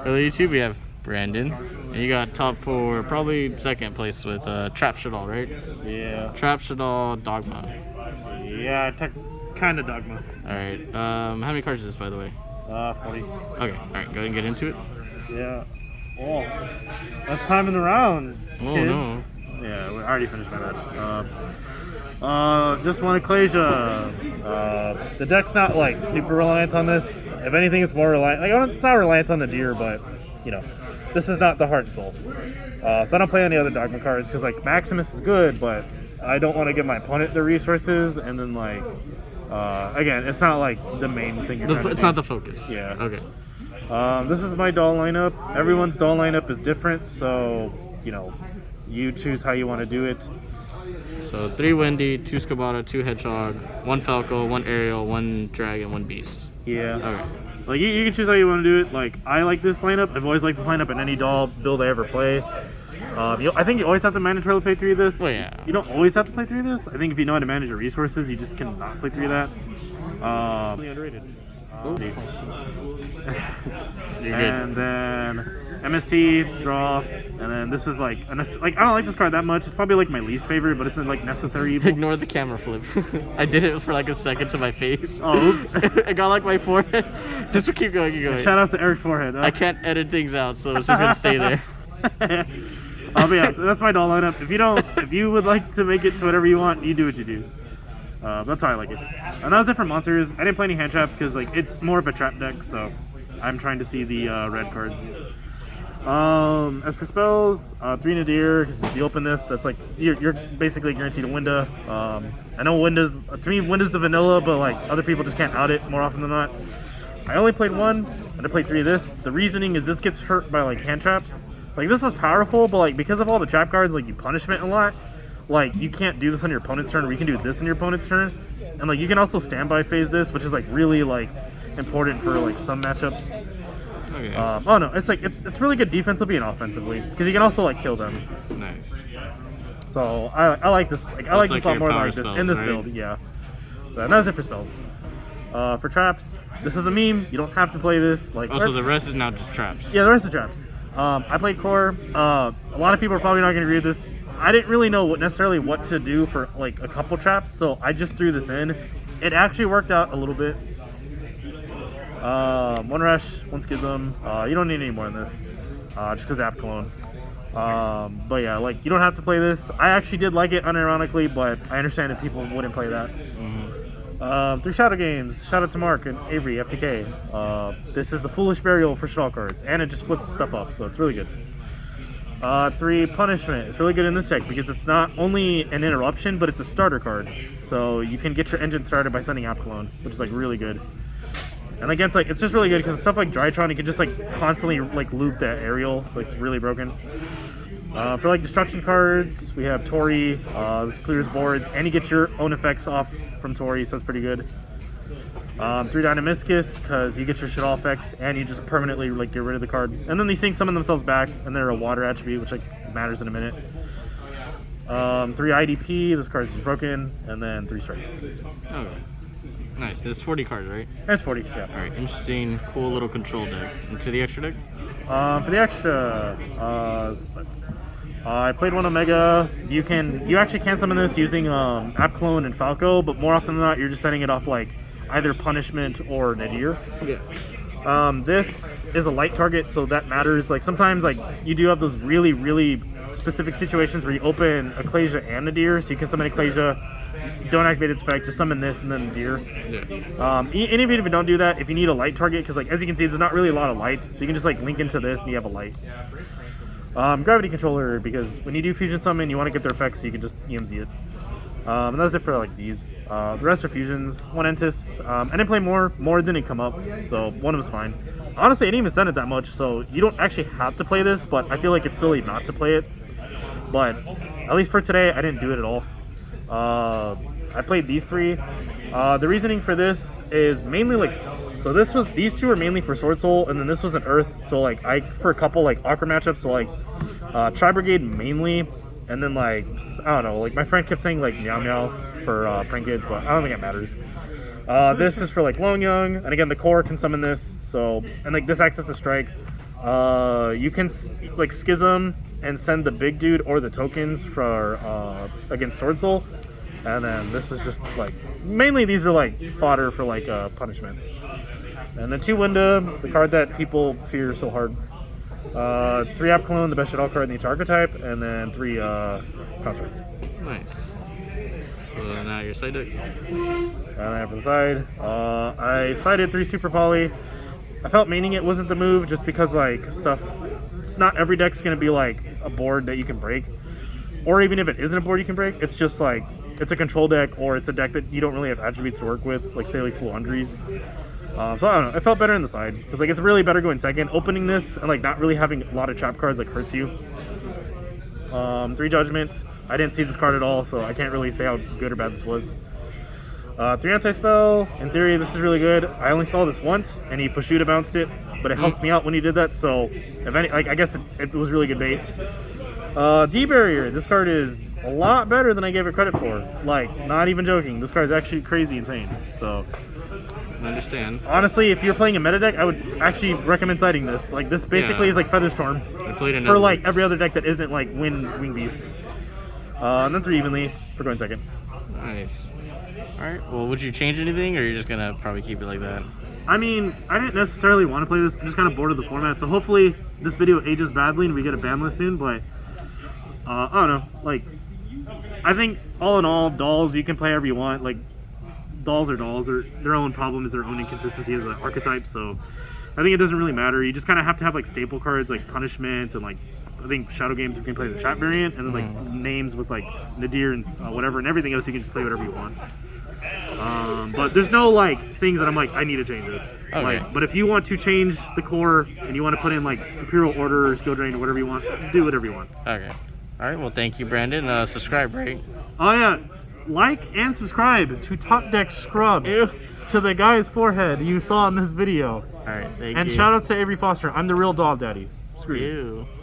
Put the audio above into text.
Early YouTube, we have Brandon. And you got top 4, probably second place with Trap Shaddoll, right? Yeah. Trap Shaddoll, Dogma. Yeah, kind of Dogma. Alright, how many cards is this, by the way? 40. Okay, alright, go ahead and get into it. Yeah. Oh, that's time in the round, Oh, kids. no. Yeah, I already finished my match. Just one Ecclesia. The deck's not like super reliant on this. If anything, it's more reliant. Like it's not reliant on the deer, but you know, this is not the heart and soul. So I don't play any other Dogma cards because like Maximus is good, but I don't want to give my opponent the resources. And then like, again, it's not like the main thing you're trying to do. It's not the focus. Yeah. Okay. This is my doll lineup. Everyone's doll lineup is different, so you know, you choose how you want to do it. So 3 Wendy, 2 Scabata, 2 Hedgehog, 1 Falco, 1 Aerial, 1 Dragon, 1 Beast. Yeah. Okay. Like you can choose how you want to do it. Like I like this lineup. I've always liked this lineup in any doll build I ever play. I think you always have to mandatorily play 3 of this. Oh yeah. You don't always have to play 3 of this. I think if you know how to manage your resources, you just cannot play 3 of that. Really underrated. And then MST, draw, and then this is like I don't like this card that much. It's probably like my least favorite, but it's like necessary evil. Ignore the camera flip. I did it for like a second to my face. Oh, oops. It got like my forehead. Just keep going, keep going. Shout out to Eric's forehead. I can't edit things out, so it's just gonna stay there. But yeah, that's my doll lineup. If you would like to make it to whatever you want, you do what you do. That's how I like it. And that was it for monsters. I didn't play any hand traps because like it's more of a trap deck, so I'm trying to see the red cards. As for spells, 3 Nadir. If you open this, that's like you're basically guaranteed a Winda. I know Winda's to me Winda's the vanilla, but like other people just can't out it more often than not. I only played 1, and I played 3 of this. The reasoning is this gets hurt by like hand traps. Like this is powerful, but like because of all the trap cards, like you punishment a lot. Like you can't do this on your opponent's turn, or you can do this on your opponent's turn, and like you can also standby phase this, which is like really like important for like some matchups. Okay. Oh no, it's like it's really good defensively and offensively because you can also like kill them. Nice. So I like this. Like I like this a lot more than like this spells, in this right? build. Yeah. But that's it for spells. For traps, this is a meme. You don't have to play this. Like Also, the rest is now just traps. yeah, the rest is traps. I played core. A lot of people are probably not going to agree with this. I didn't really know necessarily what to do for like a couple traps, so I just threw this in. It actually worked out a little bit. 1 Rush, 1 Schism. You don't need any more than this, just because App Clone. But yeah, like you don't have to play this. I actually did like it unironically, but I understand that people wouldn't play that. 3 Shadow games. Shout out to Mark and Avery, FTK. This is a Foolish Burial for Shaddoll cards, and it just flips stuff up, so it's really good. 3 Punishment. It's really good in this deck because it's not only an interruption, but it's a starter card. So you can get your engine started by sending App Clone, which is like really good. And against like it's just really good because stuff like Drytron, you can just like constantly like loop that aerial, so it's really broken. For like destruction cards, we have Tori. This clears boards, and you get your own effects off from Tori, so it's pretty good. 3 Dynamiscus, because you get your Shadoll effects, and you just permanently like get rid of the card. And then these things summon themselves back, and they're a water attribute, which like matters in a minute. 3 IDP, this card is just broken, and then 3 strike. Okay. Nice. This is 40 cards, right? That's 40, yeah. Alright, interesting, cool little control deck. Into the extra deck? For the extra, I played 1 Omega. You actually can summon this using App Clone and Falco, but more often than not, you're just setting it off like either Punishment or Nadir. Yeah. This is a light target, so that matters. Like sometimes, like you do have those really, really specific situations where you open Ecclesia and Nadir, so you can summon Ecclesia. Don't activate its effect, just summon this and then Nadir. Yeah. Even if you don't do that, if you need a light target, because like as you can see, there's not really a lot of lights, so you can just like link into this and you have a light. Gravity Controller, because when you do Fusion Summon, you want to get their effects, so you can just EMZ it. And that's it for like these. The rest are fusions. 1 Entis. I didn't play more didn't come up, so 1 was fine. Honestly, I didn't even send it that much, so you don't actually have to play this, but I feel like it's silly not to play it. But at least for today, I didn't do it at all. I played these 3. The reasoning for this is mainly like, so these 2 are mainly for Sword Soul, and then this was an Earth. So like for a couple like awkward matchups, so like Tri Brigade mainly, and then like I don't know, like my friend kept saying like Meow Meow for prank kids, but I don't think it matters. This is for like Long Young, and again the core can summon this. So and like this acts as a strike. You can like Schism and send the big dude or the tokens for against Sword Soul, and then this is just like mainly these are like fodder for like punishment. And then 2 Winda, the card that people fear so hard. 3 App Clone, the best Shadoll card in each archetype, and then 3 constructs. Nice. So now your side deck. And then for the side, I sided 3 Super Poly. I felt maining it wasn't the move just because like stuff. It's not every deck's gonna be like a board that you can break, or even if it isn't a board you can break, it's just like it's a control deck or it's a deck that you don't really have attributes to work with, like say like Fluandries. So I don't know. It felt better in the side because like it's really better going second. Opening this and like not really having a lot of trap cards like hurts you. 3 Judgment. I didn't see this card at all, so I can't really say how good or bad this was. 3 Anti-Spell. In theory, this is really good. I only saw this once, and he Pushuta bounced it, but it helped me out when he did that. So, if any, like I guess it was really good bait. D-Barrier. This card is a lot better than I gave it credit for. Like, not even joking. This card is actually crazy insane. So, I understand. honestly, if you're playing a meta deck, I would actually recommend siding this. Like, this basically is like Featherstorm I played for like every other deck that isn't like Wing Beast. And then 3 Evenly for going second. Nice. Alright, well, would you change anything, or you're just gonna probably keep it like that? I mean, I didn't necessarily want to play this. I'm just kind of bored of the format. So hopefully this video ages badly and we get a ban list soon. But I don't know. Like, I think all in all, dolls you can play however you want. Like, dolls are dolls. Or their own problem is their own inconsistency as an archetype. So I think it doesn't really matter. You just kind of have to have like staple cards like Punishment and like I think Shadow Games you can play the trap variant, and then like names with like Nadir and whatever, and everything else you can just play whatever you want. But there's no like things that I'm like I need to change this. Okay. Like, but if you want to change the core and you want to put in like Imperial Order or Skill Drain or whatever you want, do whatever you want. Okay. Alright, well, thank you, Brandon. Subscribe, right? Oh yeah, like and subscribe to Top Deck Scrubs. Ew. To the guy's forehead you saw in this video. Alright, thank you. And shout outs to Avery Foster. I'm the real doll daddy. Screw you. Ew.